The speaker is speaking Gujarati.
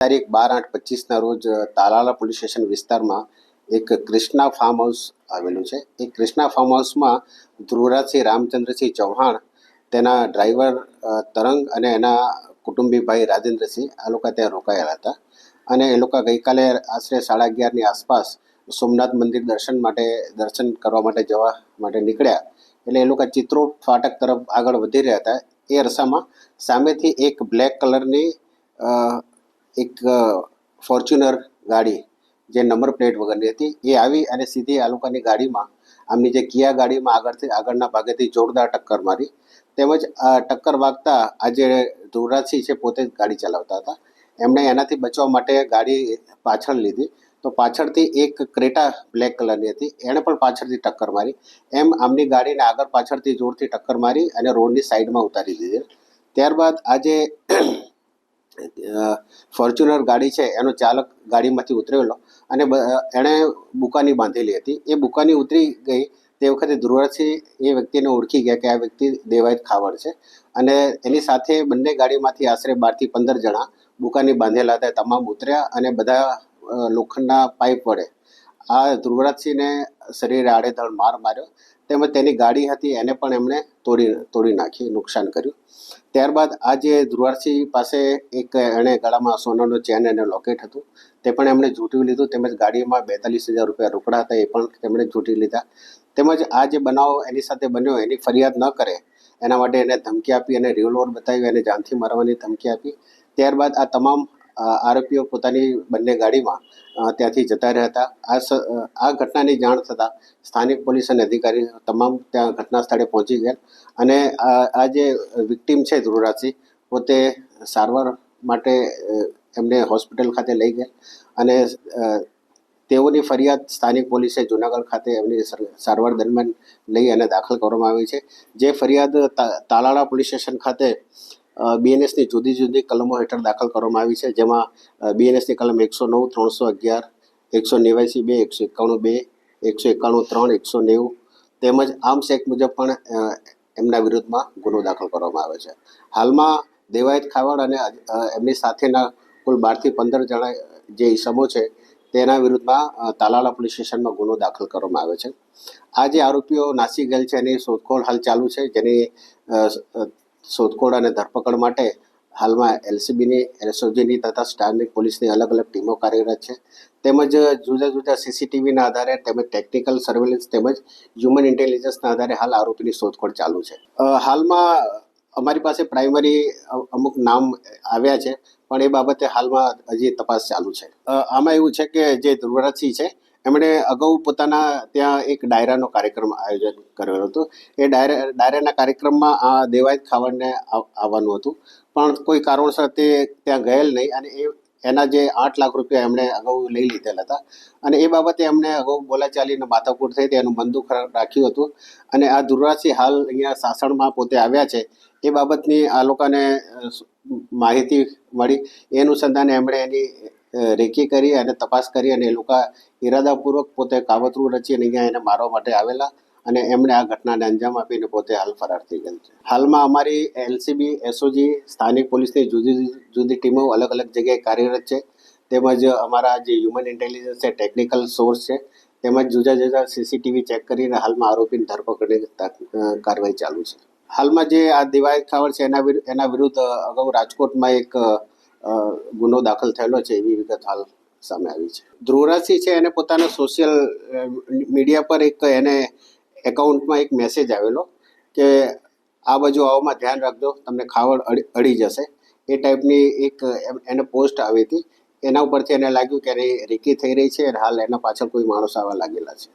તારીખ 12/8/25ના રોજ તાલાલા પોલીસ સ્ટેશન વિસ્તારમાં એક ક્રિષ્ના ફાર્મ હાઉસ આવેલું છે. એ ક્રિષ્ના ફાર્મ હાઉસમાં ધ્રુવરાજસિંહ રામચંદ્રસિંહ ચૌહાણ, તેના ડ્રાઈવર તરંગ અને એના કુટુંબી ભાઈ રાજેન્દ્રસિંહ આ લોકો ત્યાં રોકાયેલા હતા. અને એ લોકો ગઈકાલે આશરે 11:30ની આસપાસ સોમનાથ મંદિર દર્શન કરવા માટે જવા માટે નીકળ્યા. એટલે એ લોકો ચિત્રોડ ફાટક તરફ આગળ વધી રહ્યા હતા. એ અરસામાં સામેથી એક બ્લેક કલરની એક ફોર્ચ્યુનર ગાડી, જે નંબર પ્લેટ વગરની હતી, એ આવી અને સીધી આ લોકોની ગાડીમાં, આમની જે કિયા ગાડીમાં આગળના ભાગેથી જોરદાર ટક્કર મારી. તેમજ આ ટક્કર વાગતા આ જે ધ્રુવરાજસિંહ છે પોતે જ ગાડી ચલાવતા હતા, એમણે એનાથી બચવા માટે ગાડી પાછળ લીધી. તો પાછળથી એક ક્રેટા બ્લેક કલરની હતી, એણે પણ પાછળથી ટક્કર મારી. એમ આમની ગાડીને આગળ પાછળથી જોરથી ટક્કર મારી અને રોડની સાઈડમાં ઉતારી દીધી. ત્યારબાદ આ જે ફોર્ચ્યુનર ગાડી છે એનો ચાલક ગાડીમાંથી ઉતરેલો અને એણે બુકાની બાંધેલી હતી. એ બુકાની ઉતરી ગઈ તે વખતે ધ્રુવરાજસિંહ એ વ્યક્તિને ઓળખી ગયા કે આ વ્યક્તિ દેવાયત ખાવડ છે. અને એની સાથે બંને ગાડીમાંથી આશરે 12થી 15 જણા બુકાની બાંધેલા હતા, તમામ ઉતર્યા અને બધા લોખંડના પાઇપ વડે આ ધ્રુવરાજસિંહને શરીરે આડેધડ માર માર્યો. તેમજ તેની ગાડી હતી એને પણ એમણે તોડી નાખી, નુકસાન કર્યું. ત્યારબાદ આ જે ધ્રુવરાજસિંહ પાસે એક એણે ગળામાં સોનાનો ચેન અને લોકેટ હતું તે પણ એમણે ઝૂંટવી લીધું. તેમજ ગાડીમાં 42,000 રૂપિયા રોકડા હતા, એ પણ તેમણે ઝૂંટી લીધા. તેમજ આ જે બનાવ એની સાથે બન્યો એની ફરિયાદ ન કરે એના માટે એને ધમકી આપી અને રિવોલ્વર બતાવી અને જાનથી મારવાની ધમકી આપી. ત્યારબાદ આ તમામ આરોપીઓ પોતાની બંને ગાડીમાં ત્યાંથી જતા રહ્યા હતા. આ ઘટનાની જાણ થતાં સ્થાનિક પોલીસ અને અધિકારી તમામ ત્યાં ઘટના સ્થળે પહોંચી ગયા અને આ જે વિક્ટીમ છે ધ્રુવરાજસિંહ, પોતે સારવાર માટે એમને હોસ્પિટલ ખાતે લઈ ગયા અને તેઓની ફરિયાદ સ્થાનિક પોલીસે જૂનાગઢ ખાતે એમની સારવાર દરમિયાન લઈ અને દાખલ કરવામાં આવી છે. જે ફરિયાદ તાલાળા પોલીસ સ્ટેશન ખાતે BNSની જુદી જુદી કલમો હેઠળ દાખલ કરવામાં આવી છે, જેમાં BNSની કલમ 109, 311, 189(2), 191(2), 191(3), 190 તેમજ આર્મ્સ એક્ટ મુજબ પણ એમના વિરુદ્ધમાં ગુનો દાખલ કરવામાં આવે છે. હાલમાં દેવાયત ખાવડ અને એમની સાથેના કુલ 12થી 15 જણા જે ઈસમો છે તેના વિરુદ્ધમાં તાલાલા પોલીસ સ્ટેશનમાં ગુનો દાખલ કરવામાં આવે છે. આ જે આરોપીઓ નાસી ગયેલ છે એની શોધખોળ હાલ ચાલુ છે, જેની શોધખોળ અને ધરપકડ માટે હાલમાં LCBની, SOGની તથા સ્થાનિક પોલીસની અલગ અલગ ટીમો કાર્યરત છે. તેમજ જુદા જુદા CCTVના આધારે તેમજ ટેકનિકલ સર્વેલન્સ તેમજ હ્યુમન ઇન્ટેલિજન્સના આધારે હાલ આરોપીની શોધખોળ ચાલુ છે. હાલમાં અમારી પાસે પ્રાઇમરી અમુક નામ આવ્યા છે, પણ એ બાબતે હાલમાં હજી તપાસ ચાલુ છે. આમાં એવું છે કે જે ધ્રુવરાજસિંહ છે એમણે અગાઉ પોતાના ત્યાં એક ડાયરાનો કાર્યક્રમ આયોજન કરેલો હતો. એ ડાયરાના કાર્યક્રમમાં આ દેવાયત ખાવડને આવવાનું હતું, પણ કોઈ કારણોસર તે ત્યાં ગયેલ નહીં અને એના જે 8 લાખ રૂપિયા એમણે અગાઉ લઈ લીધેલા હતા અને એ બાબતે એમને અગાઉ બોલાચાલીને માથાકૂટ થઈ હતી, એનું મન દુઃખ રાખ્યું હતું. અને આ ધ્રુવરાજસિંહ હાલ અહીંયા સાસણમાં પોતે આવ્યા છે, એ બાબતની આ લોકોને માહિતી મળી. એ અનુસંધાને એમણે એની રેકી કરી અને તપાસ કરી અને એ લોકો ઇરાદાપૂર્વક પોતે કાવતરું રચી અને અહીંયા એને મારવા માટે આવેલા અને એમણે આ ઘટનાને અંજામ આપીને પોતે હાલ ફરાર થઈ ગયેલ છે. હાલમાં અમારી LCB, SOG, સ્થાનિક પોલીસની જુદી જુદી ટીમો અલગ અલગ જગ્યાએ કાર્યરત છે. તેમજ અમારા જે હ્યુમન ઇન્ટેલિજન્સ છે, ટેકનિકલ સોર્સ છે, તેમજ જુદા જુદા CCTV ચેક કરીને હાલમાં આરોપીની ધરપકડની કાર્યવાહી ચાલુ છે. હાલમાં જે આ દેવાયત ખાવડ છે એના વિરુદ્ધ અગાઉ રાજકોટમાં એક ગુનો દાખલ થયેલો છે, એવી વિગત હાલ સામે આવી છે. ધ્રુવરાજસિંહ છે એને પોતાના સોશિયલ મીડિયા પર એને એકાઉન્ટમાં એક મેસેજ આવેલો કે આ બાજુ આવવામાં ધ્યાન રાખજો, તમને ખાવડ અડી જશે, એ ટાઈપની એક એને પોસ્ટ આવી હતી. એના ઉપરથી એને લાગ્યું કે એની રેકી થઈ રહી છે અને હાલ એના પાછળ કોઈ માણસ આવવા લાગેલા છે.